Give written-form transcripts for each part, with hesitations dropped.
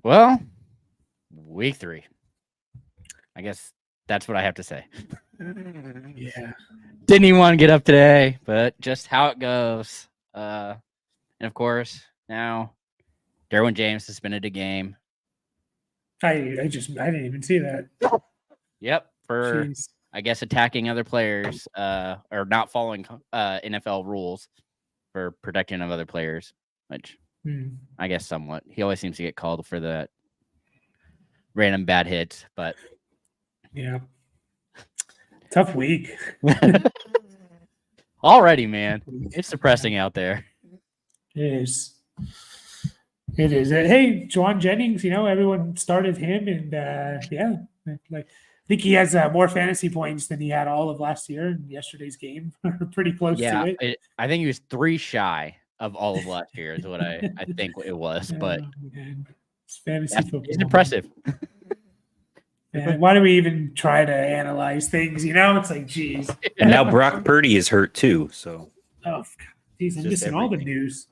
Well, week 3. I guess that's what I have to say. Yeah. Didn't even want to get up today, but just how it goes. And of course, now Derwin James suspended a game. I didn't even see that. Yep, for Jeez. I guess attacking other players, or not following NFL rules for protection of other players, which I guess somewhat. He always seems to get called for the random bad hits, but yeah, tough week. Already, man, it's depressing out there. It is. It is. Hey, Juwan Jennings, everyone started him, and I think he has more fantasy points than he had all of last year in yesterday's game. Pretty close to it. I think he was 3 shy of all of last year is what I think it was, but it's fantasy football. It's impressive. And why do we even try to analyze things? It's like, geez. And now Brock Purdy is hurt too. So, geez, I'm missing all the news.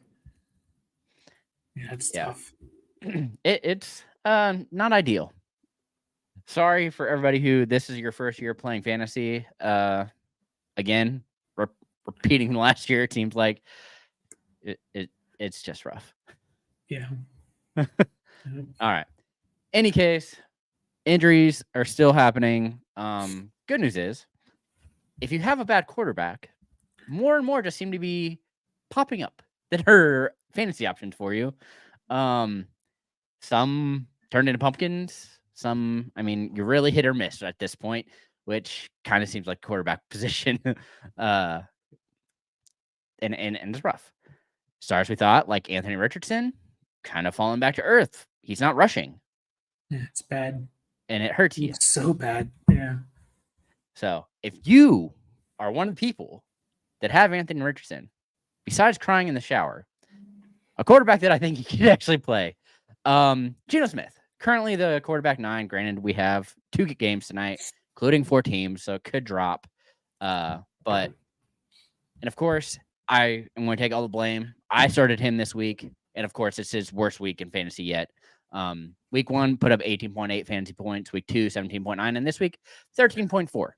Yeah, it's tough. It's not ideal. Sorry for everybody who this is your first year playing fantasy. Again, repeating last year, it seems like it's just rough. Yeah. All right. Any case, injuries are still happening. Good news is, if you have a bad quarterback, more and more just seem to be popping up that are fantasy options for you. Some turned into pumpkins. Some, you're really hit or miss at this point, which kind of seems like quarterback position. And it's rough. Stars we thought, like Anthony Richardson, kind of falling back to earth. He's not rushing. Yeah, it's bad. And it hurts you. It's so bad. Yeah. So if you are one of the people that have Anthony Richardson, besides crying in the shower, a quarterback that I think you could actually play, Geno Smith, currently the quarterback 9. Granted, we have 2 games tonight, including 4 teams, so it could drop. And of course, I am going to take all the blame. I started him this week, and of course, it's his worst week in fantasy yet. Week 1 put up 18.8 fantasy points. Week 2, 17.9, and this week 13.4.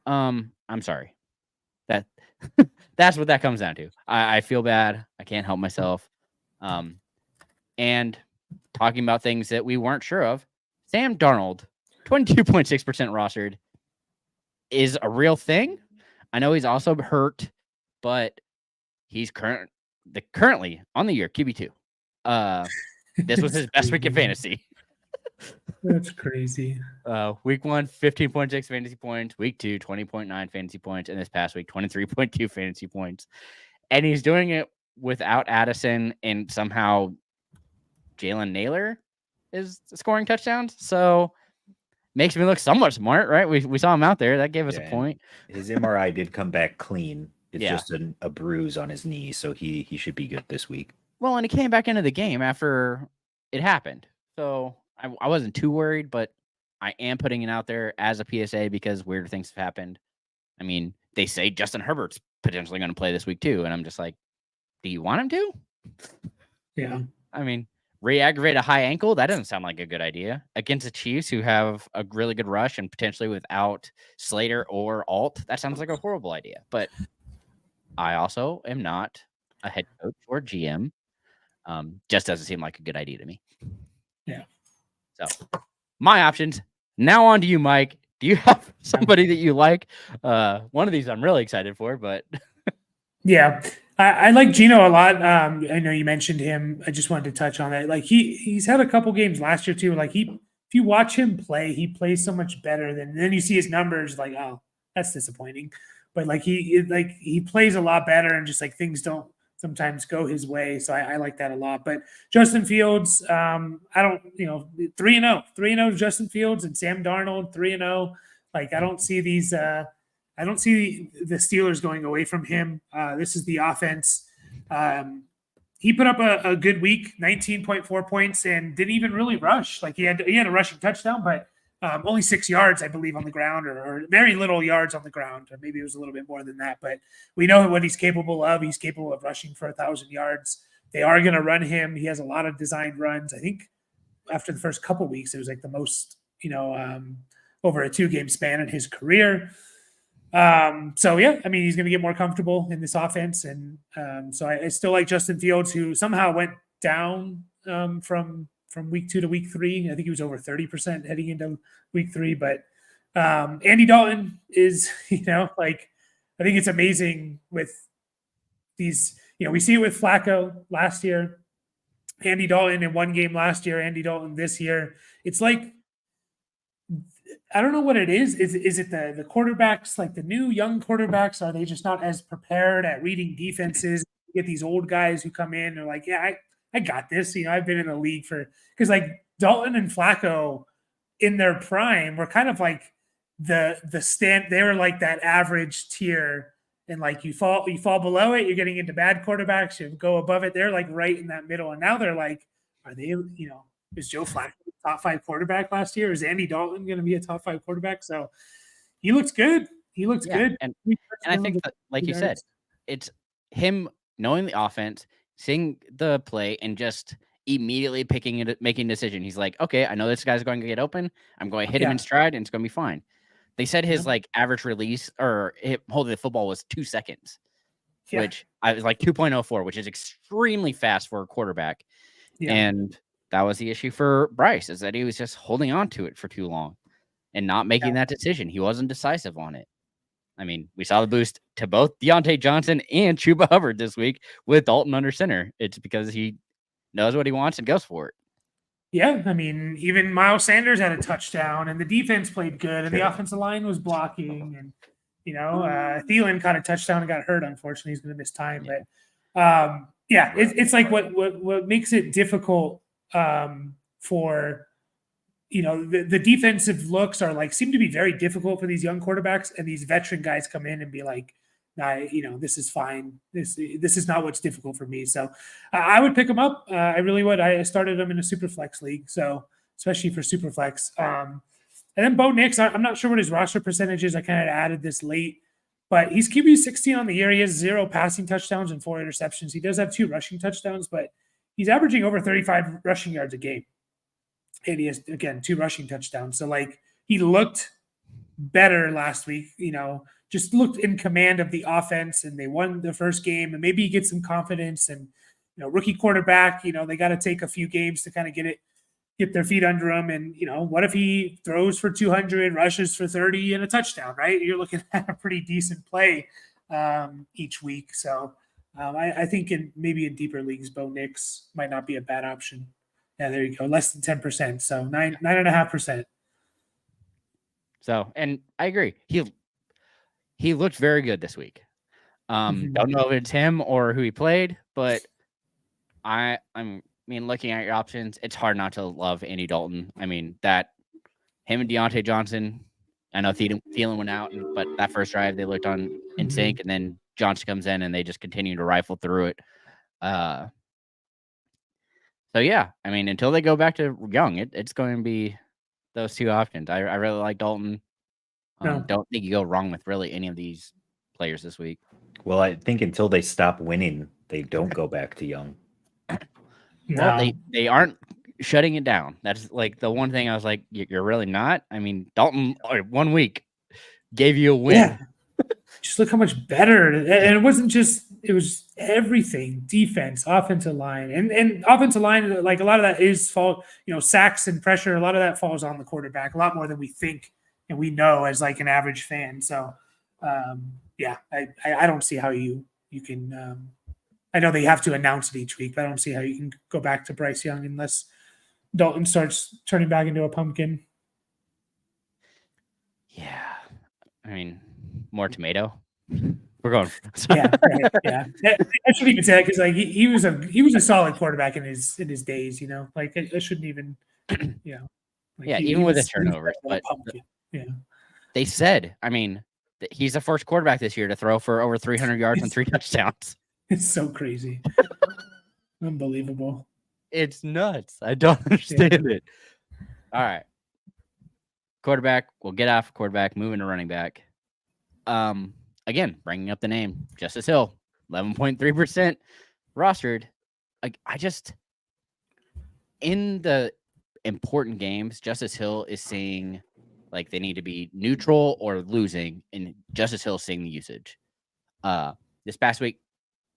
I'm sorry. That's what that comes down to. I feel bad. I can't help myself. And talking about things that we weren't sure of, Sam Darnold, 22.6% rostered, is a real thing. I know he's also hurt, but he's currently on the year QB2. This was his best week in fantasy. That's crazy. Week 1, 15.6 fantasy points. Week 2, 20.9 fantasy points. And this past week, 23.2 fantasy points. And he's doing it without Addison, and somehow Jalen Naylor is scoring touchdowns. So makes me look somewhat smart, right? We saw him out there. That gave us a point. His MRI did come back clean. It's just a bruise on his knee, so he should be good this week. Well, and he came back into the game after it happened. So I wasn't too worried, but I am putting it out there as a PSA because weird things have happened. They say Justin Herbert's potentially going to play this week too, and I'm just like, do you want him to? Yeah. Re-aggravate a high ankle? That doesn't sound like a good idea. Against the Chiefs, who have a really good rush and potentially without Slater or Alt, that sounds like a horrible idea. But I also am not a head coach or GM. Just doesn't seem like a good idea to me. Yeah. So my options. Now on to you, Mike. Do you have somebody that you like? One of these I'm really excited for, but yeah, I like Geno a lot. I know you mentioned him. I just wanted to touch on that. Like he's had a couple games last year too. Like if you watch him play, he plays so much better then you see his numbers. Like, oh, that's disappointing. But he plays a lot better, and just like things don't sometimes go his way. So I like that a lot. But Justin Fields, I don't, 3-0 Justin Fields and Sam Darnold 3-0. Like I don't see these. I don't see the Steelers going away from him. This is the offense. He put up a good week, 19.4 points, and didn't even really rush. Like he had a rushing touchdown, but only 6 yards, I believe, on the ground, or very little yards on the ground. Or maybe it was a little bit more than that. But we know what he's capable of. He's capable of rushing for 1,000 yards. They are going to run him. He has a lot of designed runs. I think after the first couple weeks, it was like the most, over a 2-game span in his career. So yeah, I mean, he's going to get more comfortable in this offense. And so I still like Justin Fields, who somehow went down from week 2 to week 3. I think he was over 30% heading into week 3. But Andy Dalton is, I think it's amazing with these, we see it with Flacco last year, Andy Dalton in one game last year, Andy Dalton this year. It's like, I don't know what it is. Is it the quarterbacks, like the new young quarterbacks? Are they just not as prepared at reading defenses? You get these old guys who come in and are like, yeah, I got this. I've been in the league because like Dalton and Flacco in their prime were kind of like the stand. They were like that average tier, and like you fall below it, you're getting into bad quarterbacks. You go above it, they're like right in that middle. And now they're like, are they? Is Joe Flacco a top 5 quarterback last year? Is Andy Dalton going to be a top 5 quarterback? So he looks good. He looks good, and I think that, like you said, it's him knowing the offense, seeing the play, and just immediately making a decision. He's like, okay, I know this guy's going to get open. I'm going to hit him in stride, and it's going to be fine. They said his like average release or holding the football was 2 seconds, which I was like 2.04, which is extremely fast for a quarterback. Yeah. And that was the issue for Bryce, is that he was just holding on to it for too long and not making that decision. He wasn't decisive on it. I mean, we saw the boost to both Deontay Johnson and Chuba Hubbard this week with Dalton under center. It's because he knows what he wants and goes for it. Yeah, I mean, even Miles Sanders had a touchdown, and the defense played good, and the offensive line was blocking, and Thielen caught a touchdown and got hurt. Unfortunately, he's going to miss time. But it's like what makes it difficult for the defensive looks are like seem to be very difficult for these young quarterbacks, and these veteran guys come in and be like, this is fine. This is not what's difficult for me. So I would pick him up. I really would. I started him in a super flex league, so especially for super flex. And then Bo Nix, I'm not sure what his roster percentage is. I kind of added this late, but he's QB 16 on the year. He has 0 passing touchdowns and 4 interceptions. He does have 2 rushing touchdowns, but he's averaging over 35 rushing yards a game. And he has, again, 2 rushing touchdowns. So like he looked better last week, just looked in command of the offense, and they won the first game, and maybe he gets some confidence. And rookie quarterback, they got to take a few games to kind of get their feet under him. And what if he throws for 200, rushes for 30, and a touchdown? Right, you're looking at a pretty decent play each week. So I think maybe in deeper leagues, Bo Nix might not be a bad option. Yeah, there you go, less than 10%, so 9.5%. So, and I agree, he looked very good this week. Don't know if it's him or who he played, but I mean, looking at your options, it's hard not to love Andy Dalton. I mean, that him and Deontay Johnson, I know Thielen went out, but that first drive they looked in sync, and then Johnson comes in and they just continue to rifle through it. So yeah, I mean, until they go back to young, it's going to be those 2 options. I really like Dalton. Don't think you go wrong with really any of these players this week. Well, I think until they stop winning, they don't go back to young. Well, they aren't shutting it down. That's like the one thing I was like, you're really not. I mean, Dalton 1 week gave you a win. Yeah. Just look how much better. And it wasn't just, it was everything: defense, offensive line, and offensive line. Like a lot of that is fault, sacks and pressure. A lot of that falls on the quarterback, a lot more than we think and we know as like an average fan. So, I don't see how you can. I know they have to announce it each week, but I don't see how you can go back to Bryce Young unless Dalton starts turning back into a pumpkin. Yeah, I mean, more tomato. We're going. Yeah. I shouldn't even say that, because like he was a solid quarterback in his days. Like I shouldn't even. Like even with the turnovers, but they said, I mean, he's the first quarterback this year to throw for over 300 yards and 3 touchdowns. It's so crazy. Unbelievable. It's nuts. I don't understand it. All right. Quarterback. We'll get off quarterback, moving to running back. Again, bringing up the name, Justice Hill, 11.3% rostered. Like, I just, in the important games, Justice Hill is seeing like they need to be neutral or losing, and Justice Hill is seeing the usage. This past week,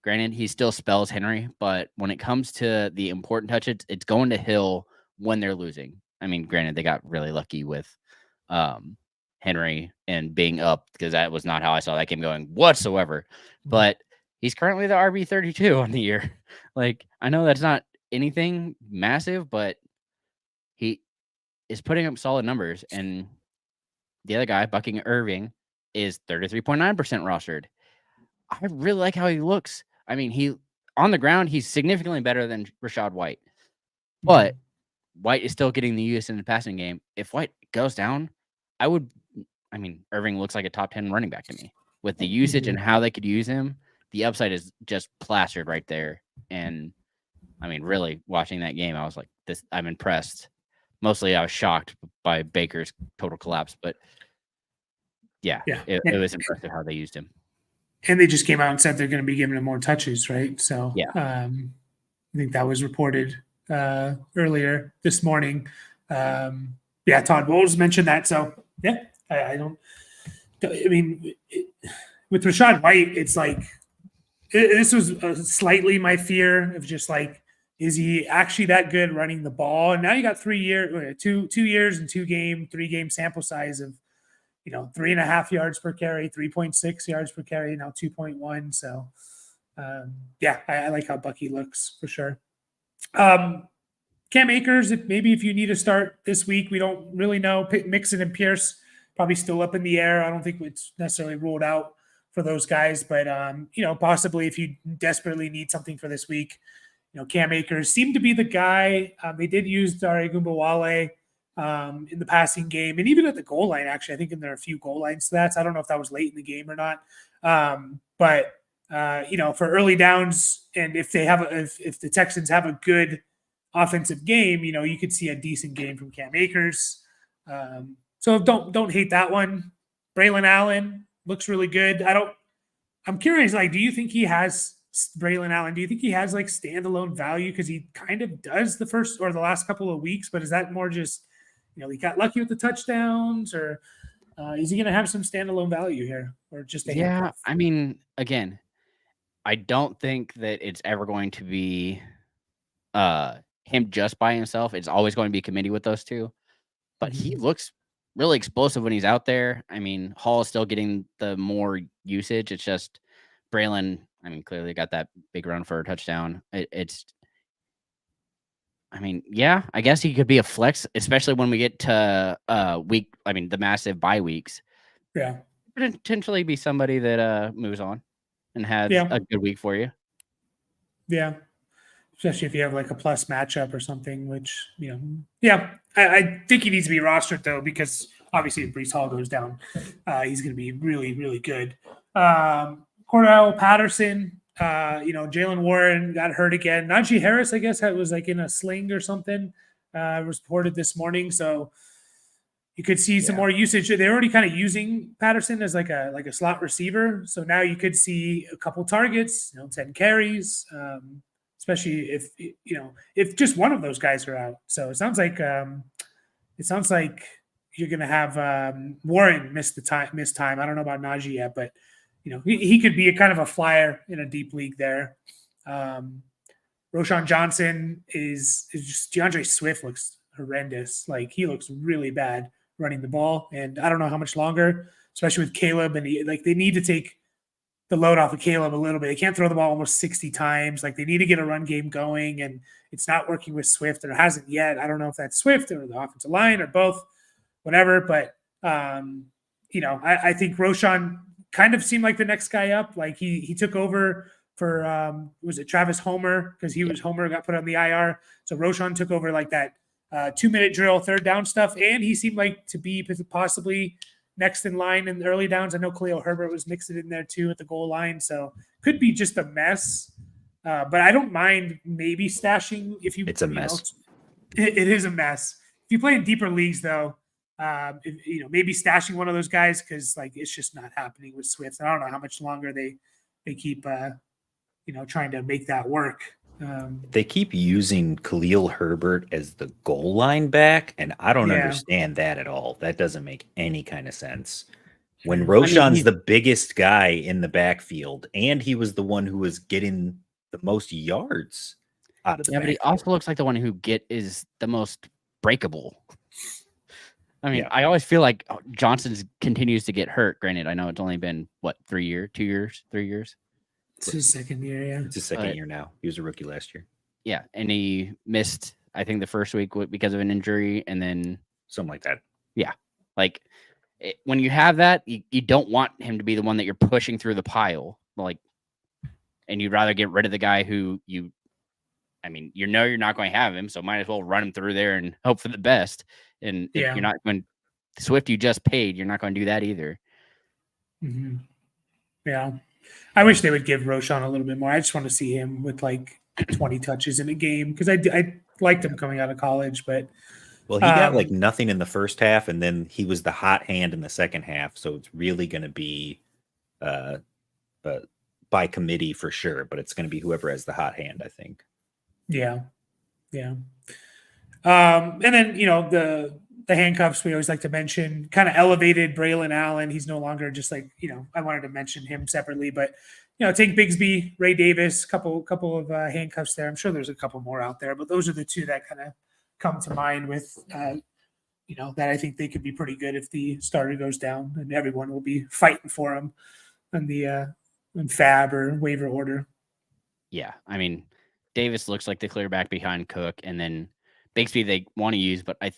granted, he still spells Henry, but when it comes to the important touches, it's going to Hill when they're losing. I mean, granted, they got really lucky with Henry and being up, because that was not how I saw that game going whatsoever. But he's currently the RB 32 on the year. Like, I know that's not anything massive, but he is putting up solid numbers. And the other guy, Bucking Irving, is 33.9% rostered. I really like how he looks. I mean, he on the ground, he's significantly better than Rashad White. But White is still getting the use in the passing game. If White goes down, Irving looks like a top 10 running back to me. With the usage and how they could use him, the upside is just plastered right there. And I mean, really watching that game, I was like, I'm impressed. Mostly I was shocked by Baker's total collapse, but it was impressive how they used him. And they just came out and said they're going to be giving him more touches, right? So yeah, I think that was reported earlier this morning. Todd Bowles mentioned that. So with Rashad White, it's like this was slightly my fear of just like, is he actually that good running the ball? And now you got 3 years, 2 years and 3-game sample size of 3.5 yards per carry, 3.6 yards per carry, now 2.1. So I like how Bucky looks for sure. Cam Akers, if you need to start this week, we don't really know. Mixon and Pierce probably still up in the air. I don't think it's necessarily ruled out for those guys, but possibly if you desperately need something for this week, Cam Akers seemed to be the guy. They did use Dare Gumbawale in the passing game, and even at the goal line. Actually, I think there are a few goal line stats. I don't know if that was late in the game or not, but for early downs, and if the Texans have a good offensive game, you could see a decent game from Cam Akers. So don't hate that one. Braylon Allen looks really good. I'm curious, like, do you think he has Braylon Allen? Do you think he has like standalone value? Because he kind of does the first or the last couple of weeks, but is that more just he got lucky with the touchdowns, or is he going to have some standalone value here, or just a handcuff? I mean, again, I don't think that it's ever going to be him just by himself. It's always going to be a committee with those two. But he looks really explosive when he's out there. I mean, Hall is still getting the more usage. It's just Braylon, clearly got that big run for a touchdown. I guess he could be a flex, especially when we get to the massive bye weeks. Yeah. Potentially be somebody that moves on and has a good week for you. Yeah. Especially if you have like a plus matchup or something, which, I think he needs to be rostered though, because obviously if Breece Hall goes down, he's going to be really, really good. Cordell Patterson, Jalen Warren got hurt again. Najee Harris, I guess, was like in a sling or something, was reported this morning. So you could see some more usage. They're already kind of using Patterson as like a slot receiver. So now you could see a couple targets, 10 carries, especially if just one of those guys are out. So it sounds like you're going to have Warren miss time. I don't know about Najee yet, but he could be a kind of a flyer in a deep league there. Roshan Johnson is just DeAndre Swift looks horrendous. Like he looks really bad running the ball, and I don't know how much longer, especially with Caleb. And they need to take the load off of Caleb a little bit. They can't throw the ball almost 60 times. Like they need to get a run game going, and it's not working with Swift, or it hasn't yet. I don't know if that's Swift or the offensive line or both, whatever. But I think Roshan kind of seemed like the next guy up. Like he took over for was it Travis Homer, because Homer got put on the IR. So Roshan took over like that 2-minute drill, third down stuff, and he seemed like to be possibly next in line in the early downs. I know Khalil Herbert was mixed in there too at the goal line, so could be just a mess. But I don't mind maybe stashing if you. It's a mess. It is a mess. If you play in deeper leagues, though, maybe stashing one of those guys, because like it's just not happening with Swift. I don't know how much longer they keep trying to make that work. They keep using Khalil Herbert as the goal line back, and I don't understand that at all. That doesn't make any kind of sense. When Roshan's the biggest guy in the backfield, and he was the one who was getting the most yards out of the backfield. But he also looks like the one who is the most breakable. I mean, I always feel like Johnson continues to get hurt. Granted, I know it's only been, 2 years? It's his second year, yeah. It's his second year now. He was a rookie last year. Yeah, and he missed, I think, the first week because of an injury, and then... Something like that. Yeah. Like, when you have that, you don't want him to be the one that you're pushing through the pile. And you'd rather get rid of the guy who you're not going to have him, so might as well run him through there and hope for the best. And if you're not going Swift, you just paid, you're not going to do that either. Mm-hmm. Yeah. I wish they would give Roshan a little bit more. I just want to see him with 20 touches in a game because I liked him coming out of college, but he got nothing in the first half, and then he was the hot hand in the second half. So it's really going to be by committee for sure, but it's going to be whoever has the hot hand, I think. Yeah. Yeah. And then, the handcuffs we always like to mention kind of elevated Braylon Allen. He's no longer just I wanted to mention him separately, but Tank Bigsby, Ray Davis, couple of handcuffs there. I'm sure there's a couple more out there, but those are the two that kind of come to mind with, that I think they could be pretty good if the starter goes down, and everyone will be fighting for him in the in fab or waiver order. Yeah. I mean, Davis looks like the clear back behind Cook, and then Bigsby they want to use, but I'm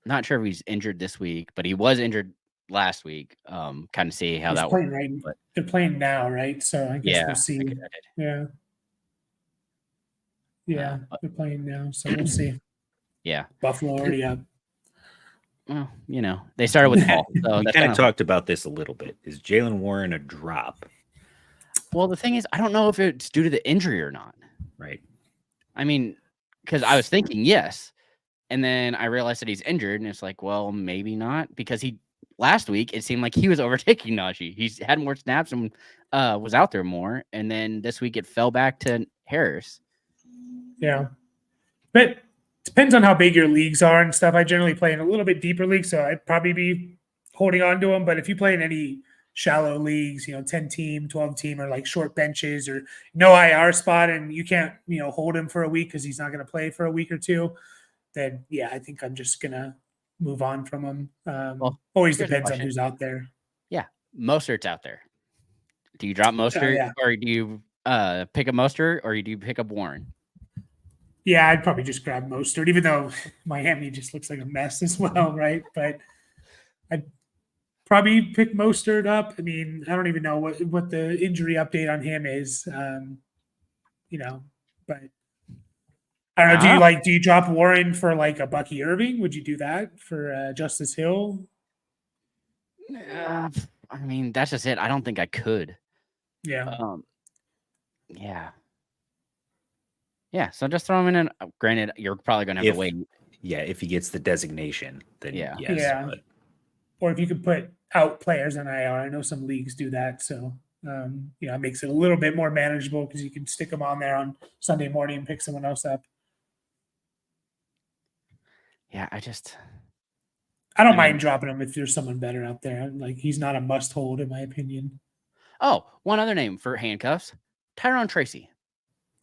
not sure if he's injured this week, but he was injured last week. Kind of see how that works. Right. They're playing now, right? So I guess we'll see. Yeah. Yeah, they're playing now, so we'll see. Yeah. Buffalo already up. Well, they started with Paul. So we kind of talked about this a little bit. Is Jalen Warren a drop? Well, the thing is, I don't know if it's due to the injury or not. Right. I mean, because I was thinking yes, and then I realized that he's injured, and it's like, well, maybe not, because last week it seemed like he was overtaking Najee. He's had more snaps and was out there more, and then this week it fell back to Harris. Yeah, but depends on how big your leagues are and stuff. I generally play in a little bit deeper league, so I'd probably be holding on to him. But if you play in any shallow leagues, 10 team, 12 team, or short benches or no IR spot, and you can't, hold him for a week because he's not going to play for a week or two, then I think I'm just going to move on from him. Always depends on who's out there. Yeah. Mostert's out there. Do you drop Mostert or do you pick up Mostert or do you pick up Warren? Yeah, I'd probably just grab Mostert, even though Miami just looks like a mess as well, right? But I'd probably pick Mostert up. I mean, I don't even know what the injury update on him is, but I don't know. Do you drop Warren for a Bucky Irving? Would you do that for Justice Hill? I mean, that's just it. I don't think I could. Yeah. Yeah. Yeah. So just throw him in. Granted, you're probably going to have to wait. Yeah. If he gets the designation, then yes. Yeah. But... Or if you could put out players on IR. I know some leagues do that. So, it makes it a little bit more manageable because you can stick them on there on Sunday morning and pick someone else up. Yeah. I don't mind dropping him if there's someone better out there. He's not a must hold in my opinion. Oh, one other name for handcuffs, Tyrone Tracy.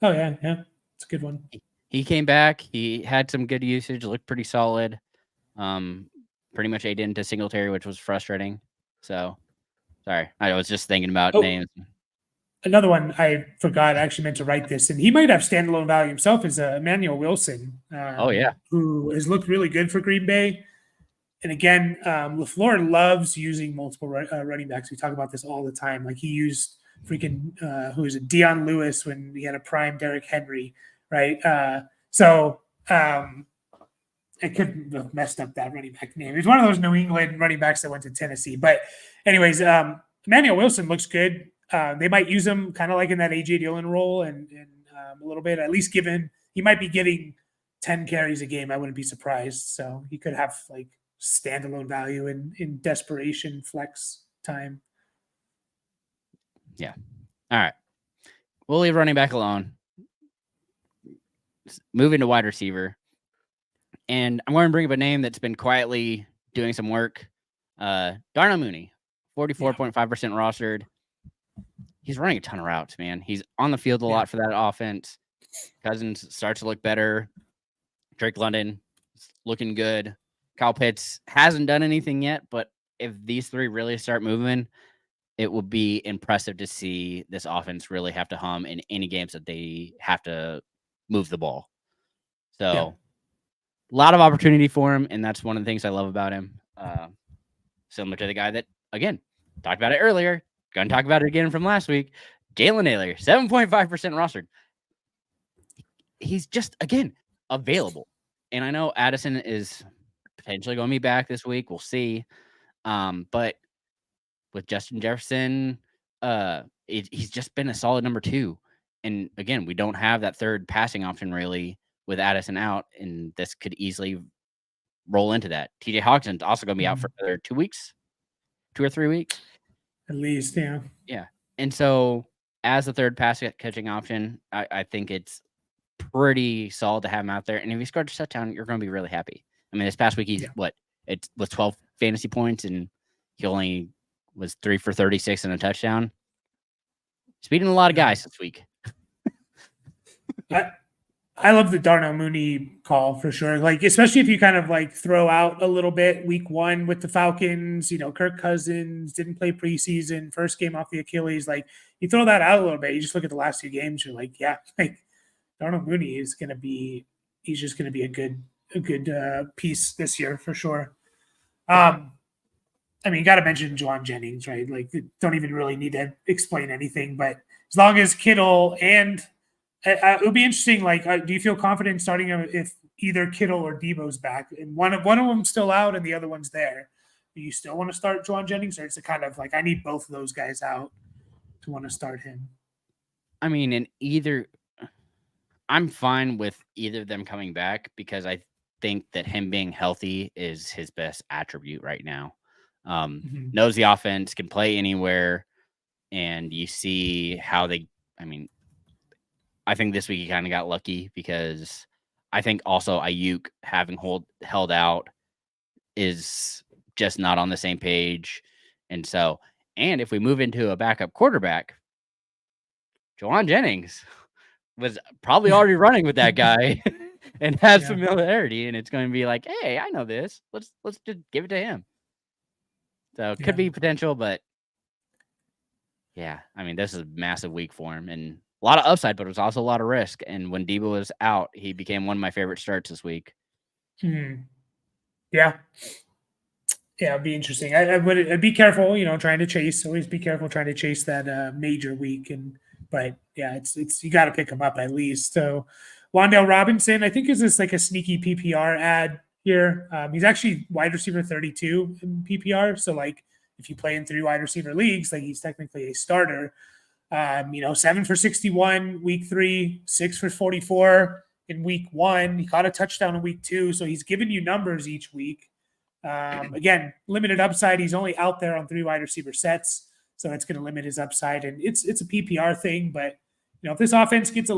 Oh yeah. Yeah. It's a good one. He came back. He had some good usage, looked pretty solid. Pretty much ate into Singletary, which was frustrating. So, sorry. I was just thinking about names. Another one I forgot. I actually meant to write this, and he might have standalone value himself, is Emmanuel Wilson. Who has looked really good for Green Bay. And again, LaFleur loves using multiple running backs. We talk about this all the time. He used who is it, Dion Lewis when he had a prime Derrick Henry, right? I couldn't have messed up that running back name. He's one of those New England running backs that went to Tennessee. But anyways, Emmanuel Wilson looks good. They might use him kind of like in that A.J. Dillon role and a little bit, at least he might be getting 10 carries a game. I wouldn't be surprised. So he could have standalone value in desperation flex time. Yeah. All right. We'll leave running back alone. moving to wide receiver. And I'm going to bring up a name that's been quietly doing some work. Darnell Mooney, 44.5% rostered. He's running a ton of routes, man. He's on the field a lot for that offense. Cousins starts to look better. Drake London looking good. Kyle Pitts hasn't done anything yet, but if these three really start moving, it will be impressive to see this offense really have to hum in any games that they have to move the ball. So a lot of opportunity for him, and that's one of the things I love about him. Similar to the guy that, again, talked about it earlier. Going to talk about it again from last week. Jalen Naylor, 7.5% rostered. He's just, again, available. And I know Addison is potentially going to be back this week. We'll see. But with Justin Jefferson, he's just been a solid number 2. And again, we don't have that third passing option really with Addison out, and this could easily roll into that. TJ Hawkinson's also going to be out for another 2 weeks, 2 or 3 weeks. At least, yeah. Yeah. And so as the third pass catching option, I think it's pretty solid to have him out there. And if he scores a touchdown, you're going to be really happy. I mean, this past week, it was 12 fantasy points, and he only was 3 for 36 and a touchdown. He's beating a lot of guys this week. I love the Darnell Mooney call for sure. Like, especially if you kind of like throw out a little bit week 1 with the Falcons, Kirk Cousins didn't play preseason, first game off the Achilles. Like, you throw that out a little bit. You just look at the last 2 games. You're like, yeah, like Darnell Mooney is going to be, he's just going to be a good piece this year for sure. I mean, you got to mention Juwan Jennings, right? Like, don't even really need to explain anything, but as long as Kittle and it would be interesting. Like, do you feel confident starting him if either Kittle or Debo's back, and one of them's still out and the other one's there? Do you still want to start Juwan Jennings, or is it kind of like I need both of those guys out to want to start him? I mean, I'm fine with either of them coming back because I think that him being healthy is his best attribute right now. Knows the offense, can play anywhere, and you see how they. I mean, I think this week he kind of got lucky because I think also Ayuk having held out is just not on the same page. And if we move into a backup quarterback, Juwan Jennings was probably already running with that guy and has familiarity. And it's going to be like, hey, I know this. Let's just give it to him. So it could be potential, but yeah, I mean, this is a massive week for him. And a lot of upside, but it was also a lot of risk. And when Debo was out, he became one of my favorite starts this week. Yeah, it'd be interesting. I'd be careful, trying to chase. Always be careful trying to chase that major week. But yeah, it's you got to pick him up at least. So Wan'Dale Robinson, I think, is this like a sneaky PPR ad here. He's actually wide receiver 32 in PPR. So like if you play in 3 wide receiver leagues, like he's technically a starter. 7 for 61 week 3, 6 for 44 in week 1. He caught a touchdown in week 2, so he's giving you numbers each week. Again, limited upside. He's only out there on 3 wide receiver sets, so that's going to limit his upside. And it's a PPR thing, but if this offense gets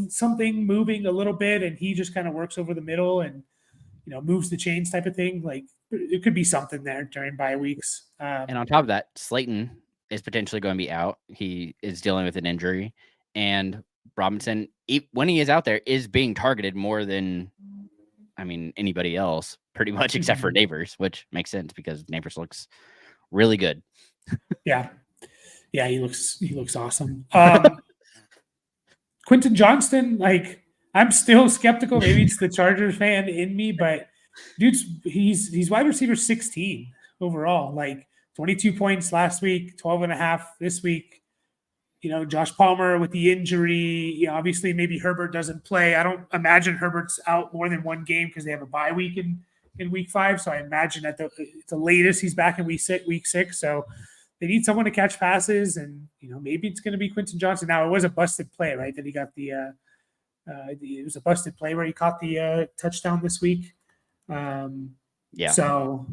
something moving a little bit, and he just kind of works over the middle and moves the chains type of thing, like it could be something there during bye weeks. And on top of that, Slayton is potentially going to be out. He is dealing with an injury, and Robinson, when he is out there, is being targeted more than, anybody else, pretty much, except for Neighbors, which makes sense because Neighbors looks really good. Yeah, he looks awesome. Quentin Johnston, like I'm still skeptical. Maybe it's the Chargers fan in me, but dude's he's wide receiver 16 overall. Like 22 points last week, 12.5 this week. Josh Palmer with the injury. Obviously maybe Herbert doesn't play. I don't imagine Herbert's out more than 1 game because they have a bye week in week 5. So I imagine at the latest he's back in week 6. So they need someone to catch passes, and maybe it's going to be Quentin Johnson. Now it was a busted play, right? That he got it was a busted play where he caught the touchdown this week. So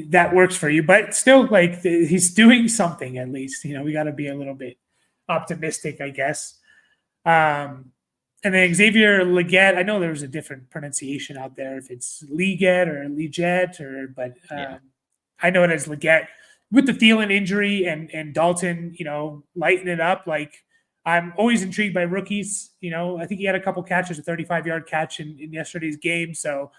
that works for you, but still, like he's doing something at least. We got to be a little bit optimistic, I guess. And then Xavier Leggett, I know there's a different pronunciation out there, if it's Leggett or Leggett, but I know it as Leggett. With the Thielen injury and Dalton, lighten it up. Like, I'm always intrigued by rookies. I think he had a couple catches, a 35-yard catch in yesterday's game. So,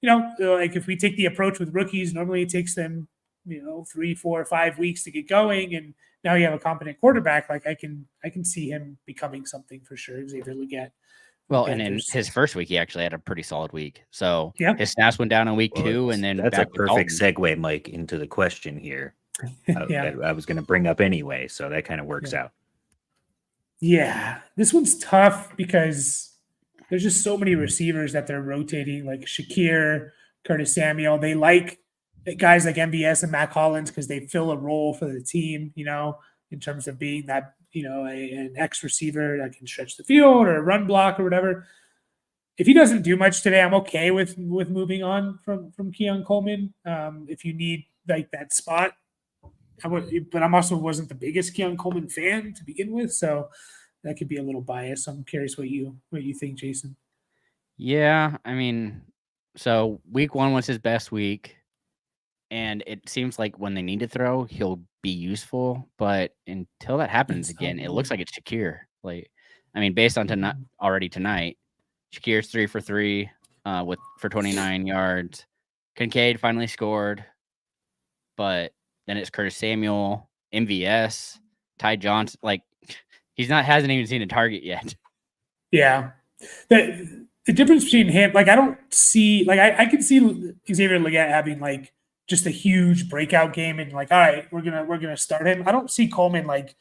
like if we take the approach with rookies, normally it takes them, 3, 4, 5 weeks to get going. And now you have a competent quarterback. Like I can see him becoming something for sure. Xavier Leggett. Well, and in his first week, he actually had a pretty solid week. So his snaps went down in week 2, and then that's a perfect segue, Mike, into the question here. I was going to bring up anyway, so that kind of works out. Yeah, this one's tough because there's just so many receivers that they're rotating, like Shakir, Curtis Samuel. They like guys like MVS and Mac Hollins because they fill a role for the team, in terms of being that, an X receiver that can stretch the field or run block or whatever. If he doesn't do much today, I'm okay with moving on from Keon Coleman. If you need like that spot, I would, but I'm also wasn't the biggest Keon Coleman fan to begin with, so that could be a little biased. I'm curious what you think, Jason. Yeah, I mean, so week 1 was his best week, and it seems like when they need to throw, he'll be useful. But until that happens again, it looks like it's Shakir. Like, I mean, based on already tonight, Shakir's 3 for 3 for 29 yards. Kincaid finally scored, but then it's Curtis Samuel, MVS, Ty Johnson. Like, hasn't even seen a target yet. Yeah. The difference between him, like, I don't see, like, I can see Xavier Leggett having like just a huge breakout game and like, all right, we're gonna start him. I don't see Coleman like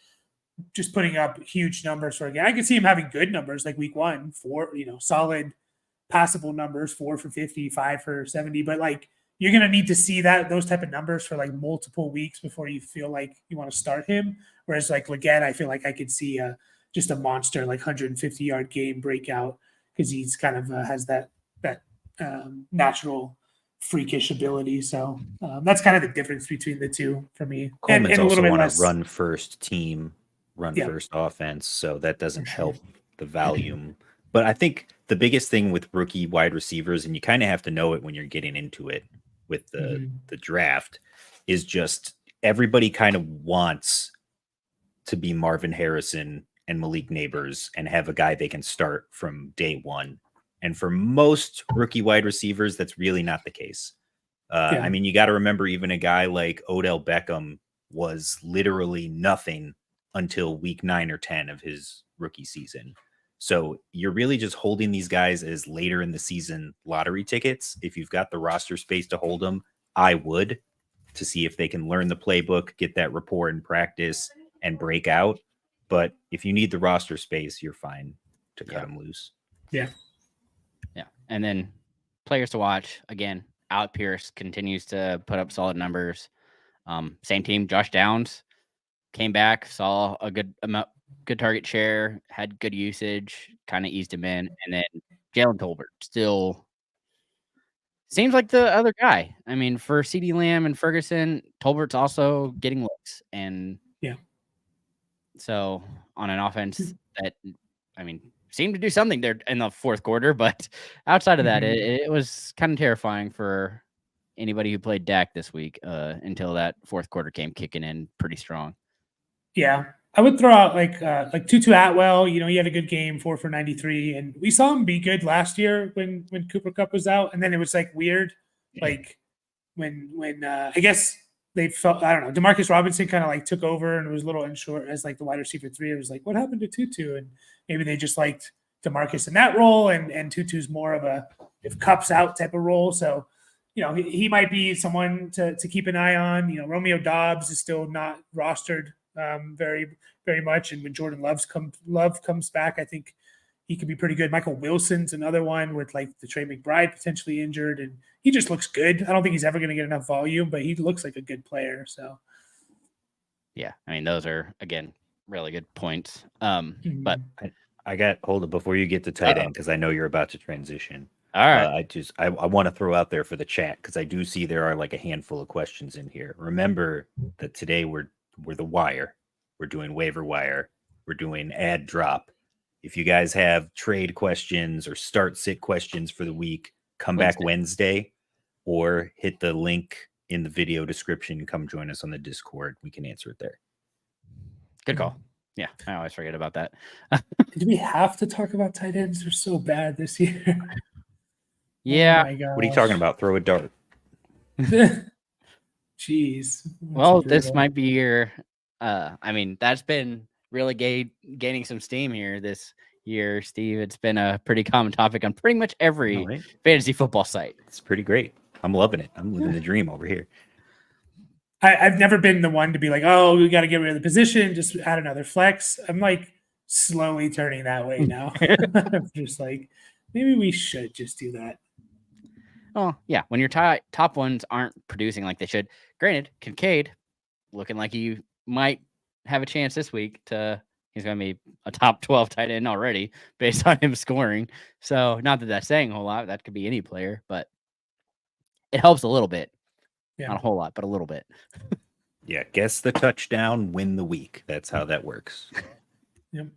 just putting up huge numbers for a game. I can see him having good numbers like week 1, 4, solid passable numbers, 4 for 50, 5 for 70, but like, you're going to need to see those type of numbers for like multiple weeks before you feel like you want to start him. Whereas like Leggett, I feel like I could see just a monster, like 150-yard game breakout because he's kind of has that natural freakish ability. So that's kind of the difference between the two for me. Coleman's and also on a run first team, first offense. So that doesn't help the volume. But I think the biggest thing with rookie wide receivers, and you kind of have to know it when you're getting into it with the draft, is just everybody kind of wants to be Marvin Harrison and Malik Neighbors and have a guy they can start from day one. And for most rookie wide receivers, that's really not the case. I mean, you got to remember, even a guy like Odell Beckham was literally nothing until week 9 or 10 of his rookie season. So you're really just holding these guys as later in the season lottery tickets. If you've got the roster space to hold them, I would, to see if they can learn the playbook, get that rapport in practice, and break out. But if you need the roster space, you're fine to cut them loose. Yeah. Yeah. And then players to watch, again, Alec Pierce continues to put up solid numbers. Same team, Josh Downs came back, saw a good target share, had good usage, kind of eased him in. And then Jalen Tolbert still seems like the other guy. I mean, for CeeDee Lamb and Ferguson, Tolbert's also getting looks. And so on an offense that, I mean, seemed to do something there in the fourth quarter, but outside of that, it was kind of terrifying for anybody who played Dak this week until that fourth quarter came kicking in pretty strong. Yeah. I would throw out like Tutu Atwell. He had a good game, 4 for 93, and we saw him be good last year when Cooper Kupp was out, and then it was like weird, like when I guess they felt, I don't know, Demarcus Robinson kind of like took over and was a little unsure as like the wide receiver 3. It was like, what happened to Tutu? And maybe they just liked Demarcus in that role, and Tutu's more of a if Kupp's out type of role. So he might be someone to keep an eye on. Romeo Doubs is still not rostered very, very much. And when Jordan Love comes back, I think he could be pretty good. Michael Wilson's another one with like the Trey McBride potentially injured, and he just looks good. I don't think he's ever going to get enough volume, but he looks like a good player. So, yeah, I mean, those are, again, really good points. But I got hold of before you get to tight end, because I know you're about to transition. All right. I want to throw out there for the chat, because I do see there are like a handful of questions in here. Remember that today we're the wire. We're doing waiver wire. We're doing ad drop. If you guys have trade questions or start sit questions for the week, come back Wednesday or hit the link in the video description. Come join us on the Discord. We can answer it there. Good call. Yeah, I always forget about that. Do we have to talk about tight ends? They're so bad this year. Yeah. Oh my gosh. What are you talking about? Throw a dart. Jeez. Well, this might be your. I mean, that's been really gaining some steam here this year, Steve. It's been a pretty common topic on pretty much every fantasy football site. It's pretty great. I'm loving it. I'm living the dream over here. I've never been the one to be like, oh, we got to get rid of the position, just add another flex. I'm like slowly turning that way now. I'm just like, maybe we should just do that. Oh, yeah. When your top ones aren't producing like they should. Granted, Kincaid looking like he might have a chance this week he's going to be a top 12 tight end already based on him scoring. So not that that's saying a whole lot. That could be any player, but it helps a little bit. Yeah. Not a whole lot, but a little bit. Yeah. Guess the touchdown, win the week. That's how that works. Yep.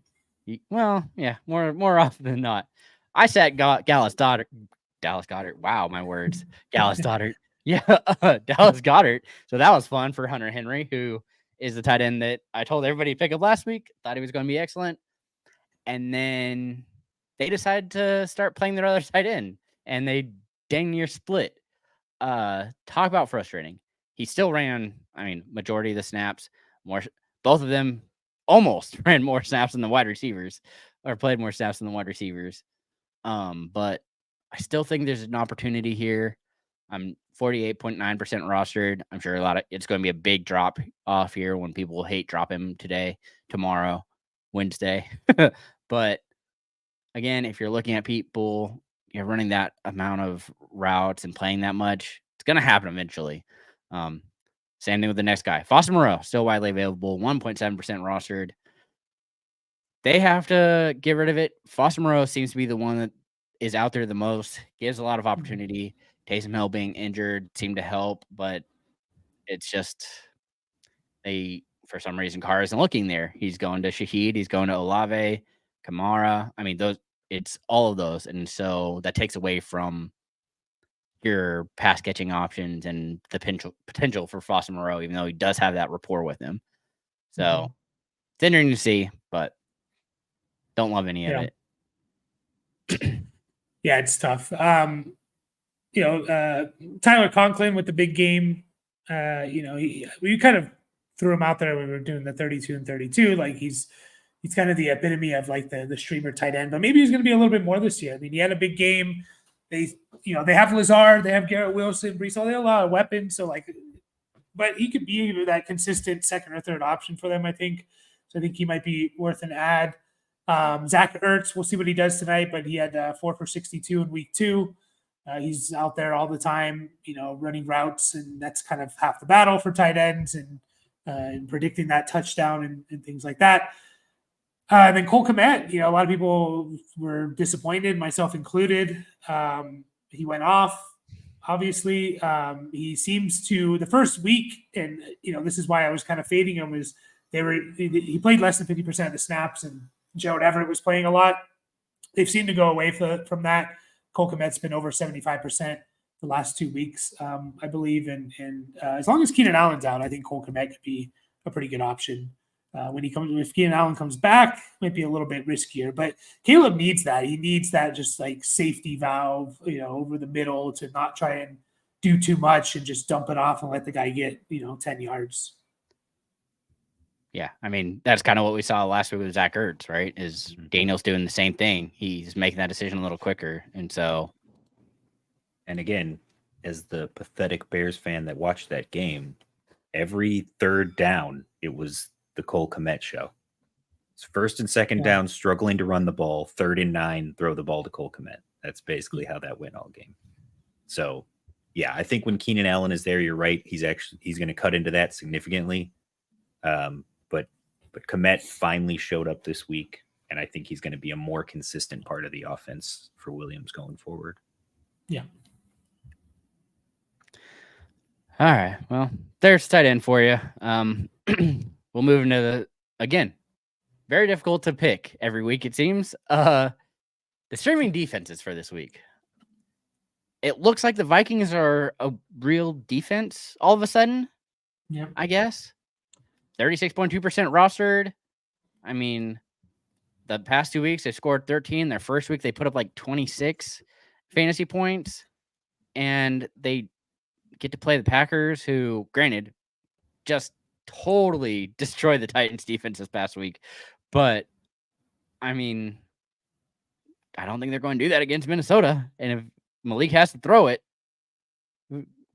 Well, yeah, more often than not. I sat Dallas Goddard. Wow, my words. Dallas Goddard. Yeah, Dallas Goddard. So that was fun for Hunter Henry, who is the tight end that I told everybody to pick up last week. Thought he was going to be excellent. And then they decided to start playing their other tight end, and they dang near split. Talk about frustrating. He still ran, majority of the snaps. Both of them almost ran more snaps than the wide receivers, or played more snaps than the wide receivers. But I still think there's an opportunity here. I'm 48.9% rostered. I'm sure it's going to be a big drop off here when people hate drop him tomorrow, Wednesday. But again, if you're looking at people, you're running that amount of routes and playing that much, it's going to happen eventually. Same thing with the next guy. Foster Moreau, still widely available, 1.7% rostered. They have to get rid of it. Foster Moreau seems to be the one that is out there the most, gives a lot of opportunity. Taysom Hill being injured seemed to help, but it's just for some reason, Carr isn't looking there. He's going to Shaheed. He's going to Olave, Kamara. It's all of those. And so that takes away from your pass catching options and the potential for Foster Moreau, even though he does have that rapport with him. So it's interesting to see, but don't love any of it. Yeah, it's tough. Tyler Conklin with the big game, we kind of threw him out there when we were doing the 32 and 32. Like he's kind of the epitome of like the streamer tight end, but maybe he's going to be a little bit more this year. He had a big game. They have Lazard, they have Garrett Wilson, Brees, they have a lot of weapons. So but he could be that consistent second or third option for them, I think. So I think he might be worth an add. Zach Ertz, we'll see what he does tonight, but he had 4 for 62 in week 2. He's out there all the time, running routes, and that's kind of half the battle for tight ends and predicting that touchdown and things like that. And then Cole Kmet, a lot of people were disappointed, myself included. He went off, obviously. He seems to, the first week, and, this is why I was kind of fading him, is he played less than 50% of the snaps, and Gerald Everett was playing a lot. They've seemed to go away from that. Cole Kmet's been over 75% the last 2 weeks, I believe. And as long as Keenan Allen's out, I think Cole Kmet could be a pretty good option. If Keenan Allen comes back, might be a little bit riskier, but Caleb needs that. He needs that just like safety valve, over the middle to not try and do too much and just dump it off and let the guy get, 10 yards. Yeah. That's kind of what we saw last week with Zach Ertz, right? Is Daniel's doing the same thing. He's making that decision a little quicker. And again, as the pathetic Bears fan that watched that game, every third down, it was the Cole Kmet show. It's first and second down, struggling to run the ball. 3rd and 9, throw the ball to Cole Kmet. That's basically how that went all game. So, yeah, I think when Keenan Allen is there, you're right. He's going to cut into that significantly. But Kmet finally showed up this week, and I think he's going to be a more consistent part of the offense for Williams going forward. Yeah. All right. Well, there's tight end for you. We'll move into very difficult to pick every week, it seems. The streaming defenses for this week. It looks like the Vikings are a real defense all of a sudden. Yeah. I guess 36.2% rostered. I mean, the past 2 weeks they scored 13. Their first week they put up like 26 fantasy points, and they get to play the Packers, who, granted, just totally destroyed the Titans defense this past week. But I mean, I don't think they're going to do that against Minnesota. And if Malik has to throw it,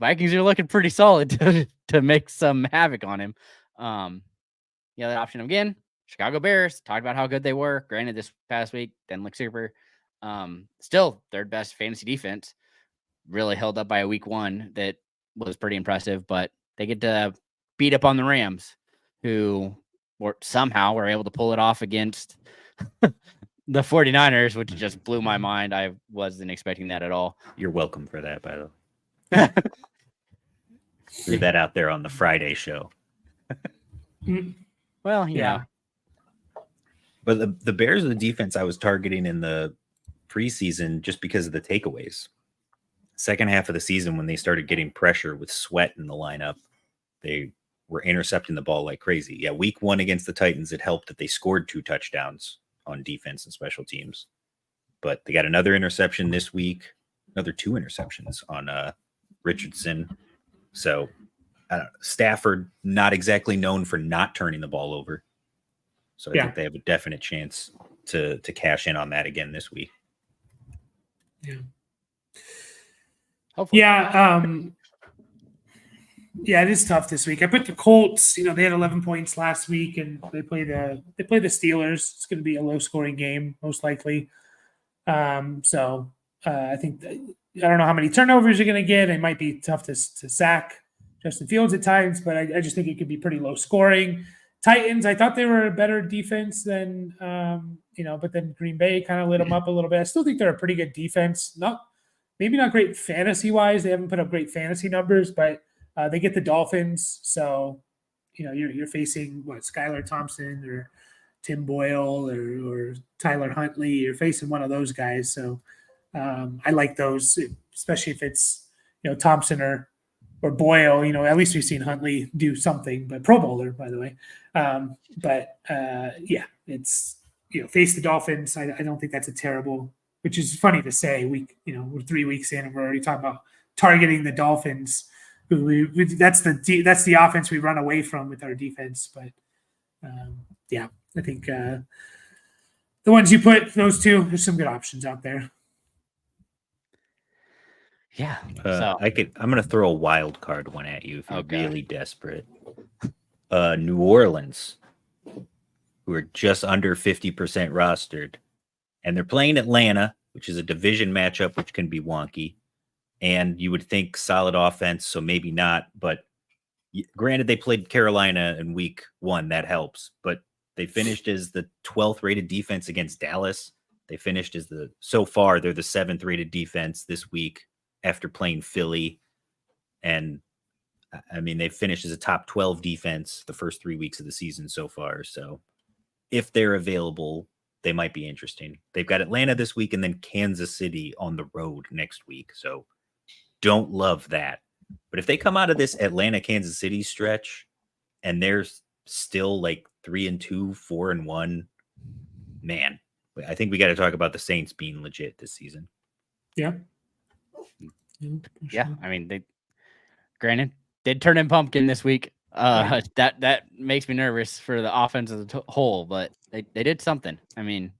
Vikings are looking pretty solid to make some havoc on him. The other option again, Chicago Bears. Talked about how good they were. Granted, this past week didn't look super. Still third best fantasy defense. Really held up by a week 1 that was pretty impressive. But they get to beat up on the Rams, who somehow were able to pull it off against the 49ers, which just blew my mind. I wasn't expecting that at all. You're welcome for that, by the way. Threw that out there on the Friday show. Well, yeah. But the Bears are the defense I was targeting in the preseason just because of the takeaways. Second half of the season, when they started getting pressure with Sweat in the lineup, they were intercepting the ball like crazy. Yeah, week 1 against the Titans, it helped that they scored 2 touchdowns on defense and special teams. But they got another interception this week, another 2 interceptions on Richardson. So Stafford, not exactly known for not turning the ball over. So I think they have a definite chance to cash in on that again this week. Yeah. Hopefully. Yeah, it is tough this week. I put the Colts. They had 11 points last week, and they play the Steelers. It's going to be a low scoring game, most likely. So I think I don't know how many turnovers you're going to get. It might be tough to sack Justin Fields at times, but I just think it could be pretty low scoring. Titans, I thought they were a better defense than but then Green Bay kind of lit them up a little bit. I still think they're a pretty good defense. Maybe not great fantasy wise. They haven't put up great fantasy numbers, but they get the Dolphins. So, you're facing Skylar Thompson or Tim Boyle or Tyler Huntley. You're facing one of those guys. So I like those, especially if it's, Thompson or Boyle. At least we've seen Huntley do something, but Pro Bowler, by the way. It's, face the Dolphins. I don't think that's a terrible, which is funny to say. We're 3 weeks in and we're already talking about targeting the Dolphins. That's the offense we run away from with our defense. But I think the ones you put, those 2, there's some good options out there. Yeah. I'm going to throw a wild card one at you if you're really desperate. New Orleans, who are just under 50% rostered, and they're playing Atlanta, which is a division matchup, which can be wonky. And you would think solid offense, so maybe not. But granted, they played Carolina in week 1. That helps. But they finished as the 12th rated defense against Dallas. They finished as so far, they're the 7th rated defense this week after playing Philly. And I mean, they finished as a top 12 defense the first 3 weeks of the season so far. So if they're available, they might be interesting. They've got Atlanta this week and then Kansas City on the road next week. So don't love that. But if they come out of this Atlanta, Kansas City stretch and they're still like 3-2, 4-1, man, I think we got to talk about the Saints being legit this season. Yeah. Yeah. I mean, they granted did turn in pumpkin this week. That makes me nervous for the offense as a whole, but they did something. I mean,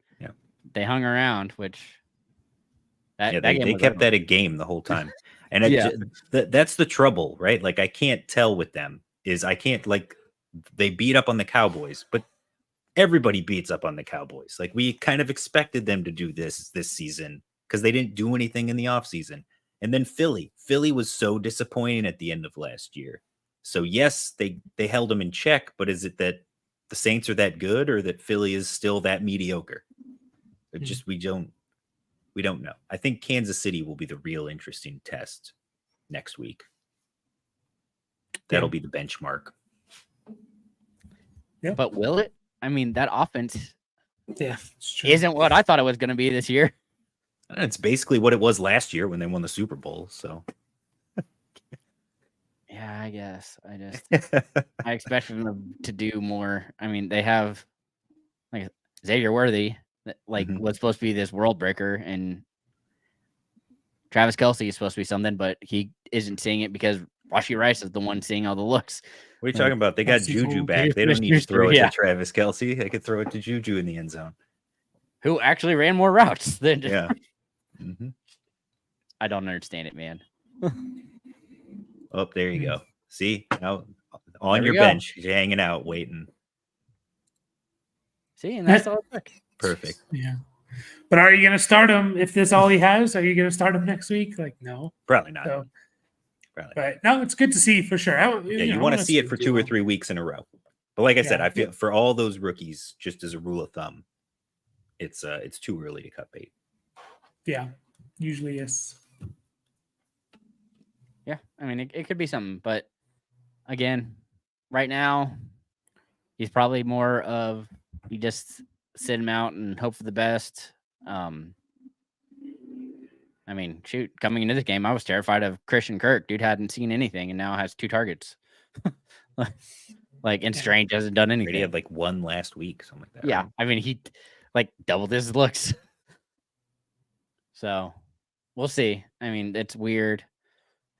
they hung around, which they kept that a game the whole time. And that's the trouble, right? Like I can't tell with them they beat up on the Cowboys, but everybody beats up on the Cowboys. Like we kind of expected them to do this season because they didn't do anything in the offseason. And then Philly was so disappointing at the end of last year. So yes, they held them in check, but is it that the Saints are that good or that Philly is still that mediocre? It just we don't know. I think Kansas City will be the real interesting test next week. That'll be the benchmark. Yeah. But will it? I mean, that offense Yeah, it's true. isn't what I thought it was going to be this year. It's basically what it was last year when they won the Super Bowl. So Yeah, I guess. I expected them to do more. I mean, they have like Xavier Worthy, that was supposed to be this world breaker, and Travis Kelce is supposed to be something, but he isn't seeing it because Rashee Rice is the one seeing all the looks. What are you talking about? They got Juju back. They don't need to throw it to Travis Kelce. They could throw it to Juju in the end zone. Who actually ran more routes than Yeah. I don't understand it, man. Oh, there you go. See, now on your bench, you're hanging out, waiting. See, and that's all it took. Perfect. Yeah. But are you going to start him if this all he has? Are you going to start him next week? Like, no. Probably not. So, probably. But no, it's good to see for sure. You want to see it for 2 or 3 weeks in a row. But like I said, I feel for all those rookies, just as a rule of thumb, it's too early to cut bait. Yeah, usually is. Yeah, I mean, it could be something, but again, right now, he's probably more of you just sit him out and hope for the best. I mean, shoot, coming into this game, I was terrified of Christian Kirk. Dude hadn't seen anything and now has 2 targets. And Strange hasn't done anything. He had like 1 last week, something like that. Yeah, right? I mean, he doubled his looks. So we'll see. I mean, it's weird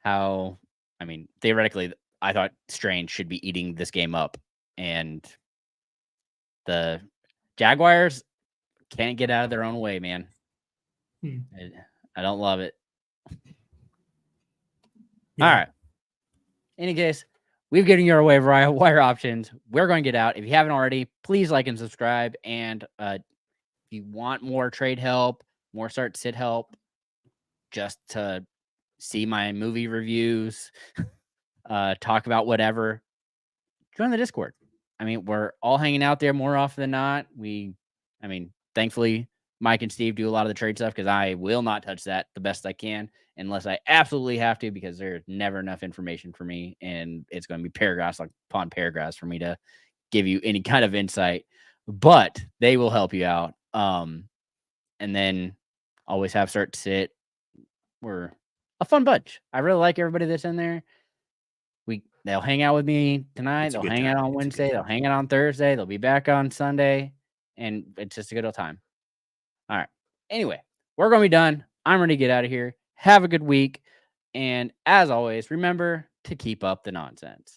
how, I mean, theoretically, I thought Strange should be eating this game up, and the Jaguars can't get out of their own way, man. I don't love it. Yeah. All right. In any case, we've given you our wire options. We're going to get out. If you haven't already, please like and subscribe. And if you want more trade help, more start sit help, just to see my movie reviews, talk about whatever, join the Discord. I mean, we're all hanging out there more often than not. Thankfully, Mike and Steve do a lot of the trade stuff because I will not touch that the best I can unless I absolutely have to, because there's never enough information for me, and it's going to be paragraphs upon paragraphs for me to give you any kind of insight. But they will help you out. And then always have start to sit. We're a fun bunch. I really like everybody that's in there. They'll hang out with me tonight. They'll hang out on Wednesday. They'll hang out on Thursday. They'll be back on Sunday. And it's just a good old time. All right. Anyway, we're going to be done. I'm ready to get out of here. Have a good week. And as always, remember to keep up the nonsense.